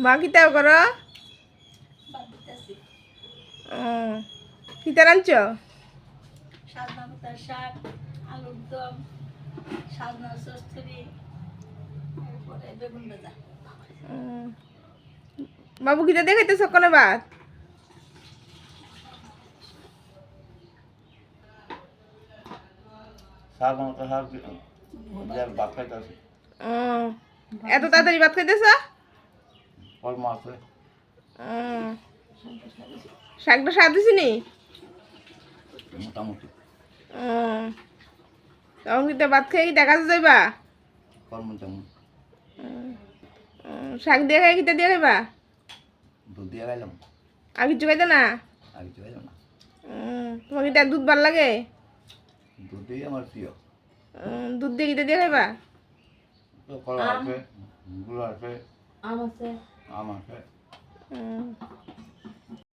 মা কিতাও করো? কিতা রাঁধছ? সাজনা পাতার শাক, আলুর দম, সাজনা চচ্চড়ি, এরপরে বেগুন ভাজা। বাবু কিতা দেখাইতে সকালে ভাত? এত তাড়াতাড়ি ভাত খাইতেছ? শাকটা স্বাদ দিছি নি? মোটামুটি তখন কিতা ভাত খেয়ে কি দেখা যাইবা? শাক দিয়ে খাই কিতা দিয়ে খাইবা? দুধ দিয়ে খাইলাম। আর কিছু খাইতে না? আর কিছু খাইলাম না। তোমার কিতা দুধ ভাল লাগে? দুধই আমার প্রিয়। দুধ দিয়ে কিতা দিয়ে খাইবা? কলা আছে, গুড় আছে, আম আছে। আম আছে।